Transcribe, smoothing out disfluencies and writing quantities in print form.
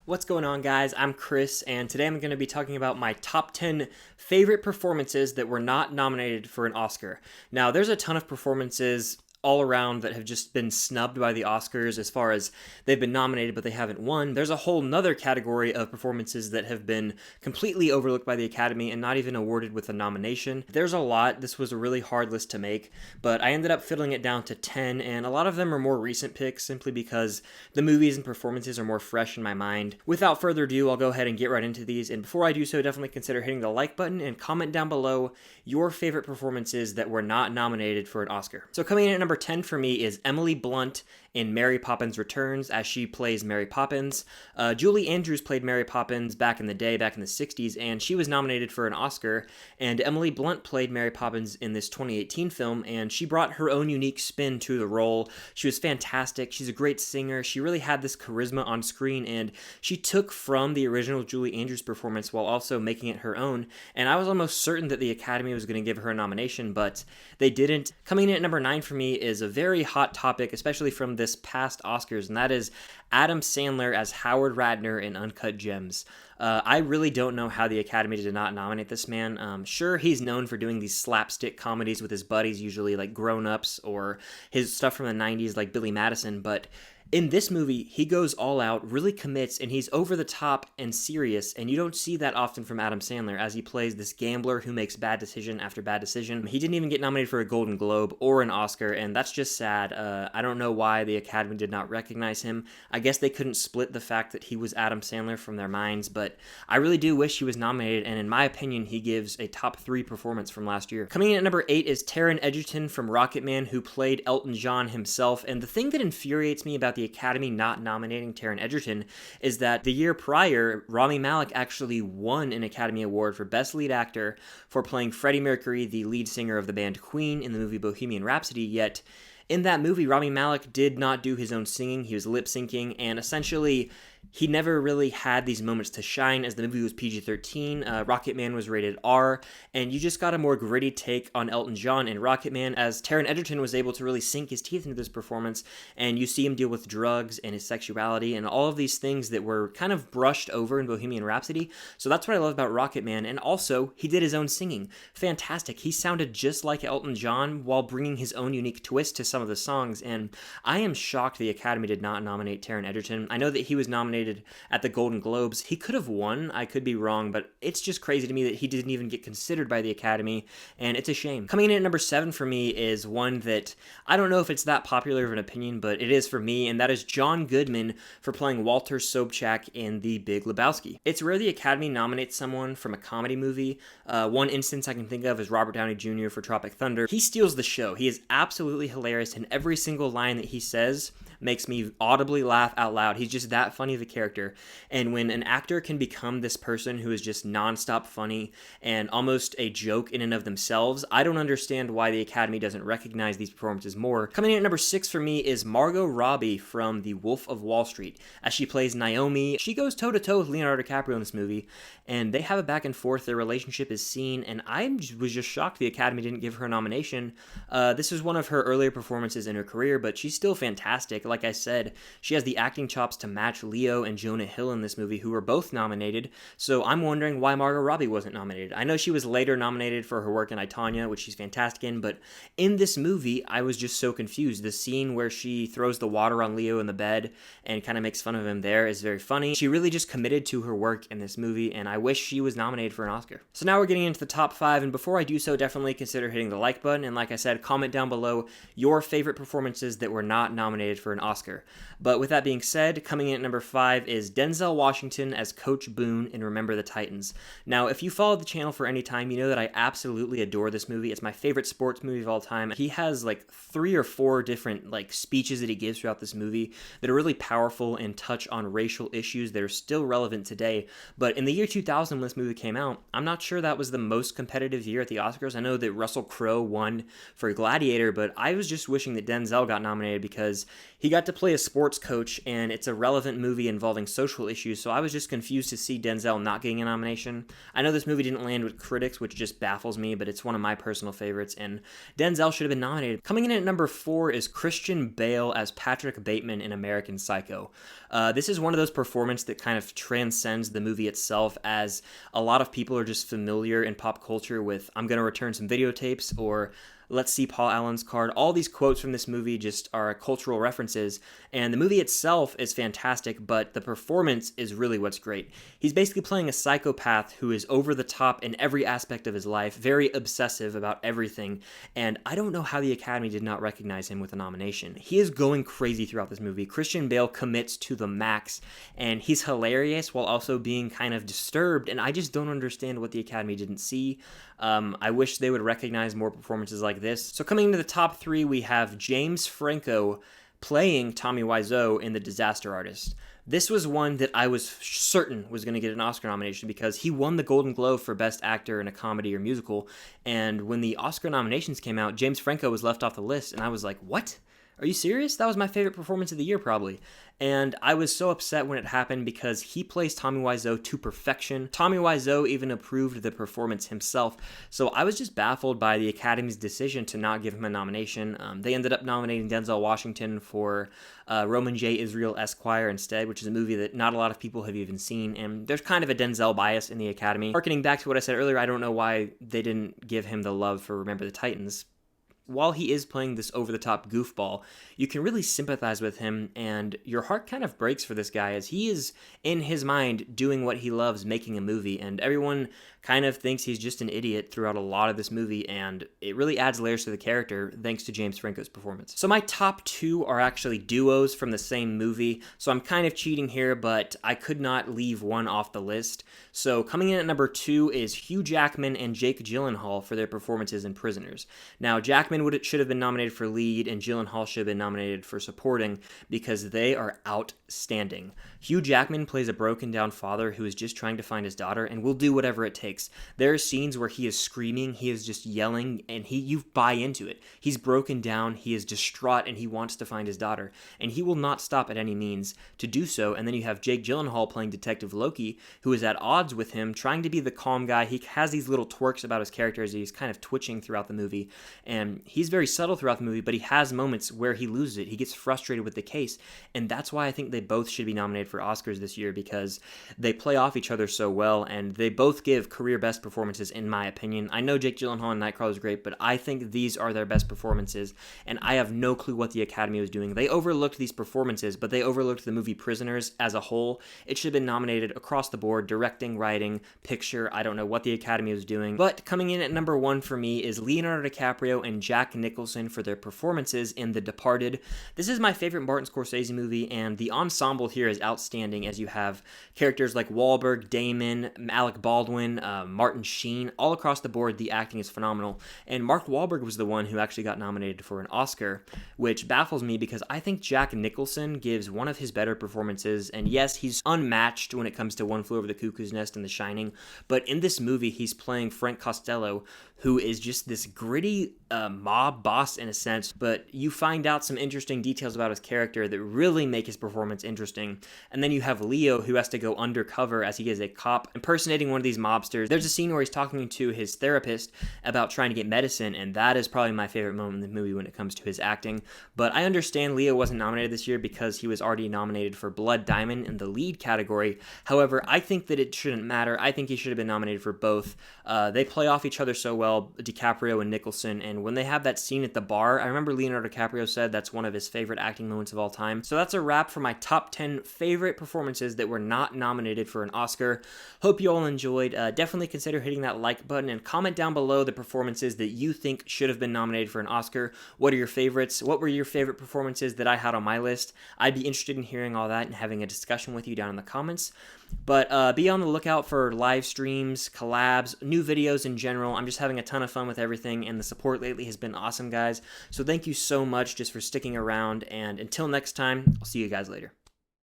What's going on, guys? I'm Chris, and today I'm going to be talking about my top 10 favorite performances that were not nominated for an Oscar. Now, there's a ton of performances all around that have just been snubbed by the Oscars as far as they've been nominated but they haven't won. There's a whole nother category of performances that have been completely overlooked by the Academy and not even awarded with a nomination. There's a lot. This was a really hard list to make, but I ended up fiddling it down to 10, and a lot of them are more recent picks simply because the movies and performances are more fresh in my mind. Without further ado, I'll go ahead and get right into these, and before I do so, definitely consider hitting the like button and comment down below your favorite performances that were not nominated for an Oscar. So coming in at number 10 for me is Emily Blunt in Mary Poppins Returns, as she plays Mary Poppins. Julie Andrews played Mary Poppins back in the day, back in the 60s, and she was nominated for an Oscar, and Emily Blunt played Mary Poppins in this 2018 film, and she brought her own unique spin to the role. She was fantastic. She's a great singer. She really had this charisma on screen, and she took from the original Julie Andrews performance while also making it her own, and I was almost certain that the Academy was going to give her a nomination, but they didn't. Coming in at number 9 for me is a very hot topic, especially from this past Oscars, and that is Adam Sandler as Howard Ratner in Uncut Gems. I really don't know how the Academy did not nominate this man. Sure, he's known for doing these slapstick comedies with his buddies, usually like Grown Ups, or his stuff from the 90s like Billy Madison, but in this movie, he goes all out, really commits, and he's over the top and serious, and you don't see that often from Adam Sandler as he plays this gambler who makes bad decision after bad decision. He didn't even get nominated for a Golden Globe or an Oscar, and that's just sad. I don't know why the Academy did not recognize him. I guess they couldn't split the fact that he was Adam Sandler from their minds, but I really do wish he was nominated, and in my opinion, he gives a top 3 performance from last year. Coming in at number 8 is Taron Egerton from Rocketman, who played Elton John himself, and the thing that infuriates me about the Academy not nominating Taron Egerton is that the year prior, Rami Malek actually won an Academy Award for Best Lead Actor for playing Freddie Mercury, the lead singer of the band Queen, in the movie Bohemian Rhapsody, yet in that movie, Rami Malek did not do his own singing. He was lip-syncing, and essentially he never really had these moments to shine as the movie was PG-13. Rocketman was rated R, and you just got a more gritty take on Elton John in Rocketman, as Taron Egerton was able to really sink his teeth into this performance, and you see him deal with drugs and his sexuality and all of these things that were kind of brushed over in Bohemian Rhapsody. So that's what I love about Rocketman, and also he did his own singing. Fantastic. He sounded just like Elton John while bringing his own unique twist to some of the songs, and I am shocked the Academy did not nominate Taron Egerton. I know that he was nominated at the Golden Globes. He could have won. I could be wrong, but it's just crazy to me that he didn't even get considered by the Academy, and it's a shame. Coming in at number 7 for me is one that I don't know if it's that popular of an opinion, but it is for me, and that is John Goodman for playing Walter Sobchak in The Big Lebowski. It's rare the Academy nominates someone from a comedy movie. One instance I can think of is Robert Downey Jr. for Tropic Thunder. He steals the show. He is absolutely hilarious, and every single line that he says makes me audibly laugh out loud. He's just that funny of a character. And when an actor can become this person who is just nonstop funny and almost a joke in and of themselves, I don't understand why the Academy doesn't recognize these performances more. Coming in at number 6 for me is Margot Robbie from The Wolf of Wall Street, as she plays Naomi. She goes toe-to-toe with Leonardo DiCaprio in this movie, and they have a back and forth. Their relationship is seen, and I was just shocked the Academy didn't give her a nomination. This was one of her earlier performances in her career, but she's still fantastic. Like I said, she has the acting chops to match Leo and Jonah Hill in this movie, who were both nominated, so I'm wondering why Margot Robbie wasn't nominated. I know she was later nominated for her work in I, Tonya, which she's fantastic in, but in this movie, I was just so confused. The scene where she throws the water on Leo in the bed and kind of makes fun of him there is very funny. She really just committed to her work in this movie, and I wish she was nominated for an Oscar. So now we're getting into the top 5, and before I do so, definitely consider hitting the like button, and like I said, comment down below your favorite performances that were not nominated for an Oscar. But with that being said, coming in at number 5 is Denzel Washington as Coach Boone in Remember the Titans. Now, if you followed the channel for any time, you know that I absolutely adore this movie. It's my favorite sports movie of all time. He has like 3 or 4 different speeches that he gives throughout this movie that are really powerful and touch on racial issues that are still relevant today. But in the year 2000 when this movie came out, I'm not sure that was the most competitive year at the Oscars. I know that Russell Crowe won for Gladiator, but I was just wishing that Denzel got nominated because he He got to play a sports coach, and it's a relevant movie involving social issues, so I was just confused to see Denzel not getting a nomination. I know this movie didn't land with critics, which just baffles me, but it's one of my personal favorites, and Denzel should have been nominated. Coming in at number 4 is Christian Bale as Patrick Bateman in American Psycho. This is one of those performances that kind of transcends the movie itself, as a lot of people are just familiar in pop culture with "I'm gonna return some videotapes" or "Let's see Paul Allen's card." All these quotes from this movie just are cultural references, and the movie itself is fantastic, but the performance is really what's great. He's basically playing a psychopath who is over the top in every aspect of his life, very obsessive about everything, and I don't know how the Academy did not recognize him with a nomination. He is going crazy throughout this movie. Christian Bale commits to the max, and he's hilarious while also being kind of disturbed, and I just don't understand what the Academy didn't see. I wish they would recognize more performances like this. So coming into the top 3, we have James Franco playing Tommy Wiseau in The Disaster Artist. This was one that I was certain was going to get an Oscar nomination because he won the Golden Globe for Best Actor in a Comedy or Musical, and when the Oscar nominations came out, James Franco was left off the list, and I was like, what? Are you serious? That was my favorite performance of the year, probably. And I was so upset when it happened because he plays Tommy Wiseau to perfection. Tommy Wiseau even approved the performance himself. So I was just baffled by the Academy's decision to not give him a nomination. They ended up nominating Denzel Washington for Roman J. Israel Esquire instead, which is a movie that not a lot of people have even seen. And there's kind of a Denzel bias in the Academy. Harkening back to what I said earlier, I don't know why they didn't give him the love for Remember the Titans. While he is playing this over-the-top goofball, you can really sympathize with him, and your heart kind of breaks for this guy as he is, in his mind, doing what he loves, making a movie, and everyone kind of thinks he's just an idiot throughout a lot of this movie, and it really adds layers to the character thanks to James Franco's performance. So my top 2 are actually duos from the same movie, so I'm kind of cheating here, but I could not leave one off the list. So coming in at number 2 is Hugh Jackman and Jake Gyllenhaal for their performances in Prisoners. Now, Jackman should have been nominated for lead, and Gyllenhaal should have been nominated for supporting because they are outstanding. Hugh Jackman plays a broken down father who is just trying to find his daughter and will do whatever it takes. There are scenes where he is screaming, he is just yelling, and you buy into it. He's broken down, he is distraught, and he wants to find his daughter, and he will not stop at any means to do so. And then you have Jake Gyllenhaal playing Detective Loki, who is at odds with him, trying to be the calm guy. He has these little twerks about his character as he's kind of twitching throughout the movie, and he's very subtle throughout the movie, but he has moments where he loses it. He gets frustrated with the case, and that's why I think they both should be nominated for Oscars this year, because they play off each other so well, and they both give career best performances, in my opinion. I know Jake Gyllenhaal in Nightcrawler is great, but I think these are their best performances, and I have no clue what the Academy was doing. They overlooked these performances, but they overlooked the movie Prisoners as a whole. It should have been nominated across the board, directing, writing, picture. I don't know what the Academy was doing, but coming in at number 1 for me is Leonardo DiCaprio and Jack Nicholson for their performances in The Departed. This is my favorite Martin Scorsese movie, and the ensemble here is outstanding, as you have characters like Wahlberg, Damon, Alec Baldwin, Martin Sheen. All across the board, the acting is phenomenal, and Mark Wahlberg was the one who actually got nominated for an Oscar, which baffles me because I think Jack Nicholson gives one of his better performances, and yes, he's unmatched when it comes to One Flew Over the Cuckoo's Nest and The Shining, but in this movie, he's playing Frank Costello, who is just this gritty mob boss in a sense, but you find out some interesting details about his character that really make his performance interesting. And then you have Leo, who has to go undercover as he is a cop impersonating one of these mobsters. There's a scene where he's talking to his therapist about trying to get medicine, and that is probably my favorite moment in the movie when it comes to his acting. But I understand Leo wasn't nominated this year because he was already nominated for Blood Diamond in the lead category. However, I think that it shouldn't matter. I think he should have been nominated for both. They play off each other so well, DiCaprio and Nicholson, and when they have that scene at the bar, I remember Leonardo DiCaprio said that's one of his favorite acting moments of all time. So that's a wrap for my top 10 favorite performances that were not nominated for an Oscar. Hope you all enjoyed. Definitely consider hitting that like button and comment down below the performances that you think should have been nominated for an Oscar. What are your favorites? What were your favorite performances that I had on my list? I'd be interested in hearing all that and having a discussion with you down in the comments. But be on the lookout for live streams, collabs, new videos in general. I'm just having a ton of fun with everything, and the support lately has been awesome, guys. So thank you so much just for sticking around, and until next time, I'll see you guys later.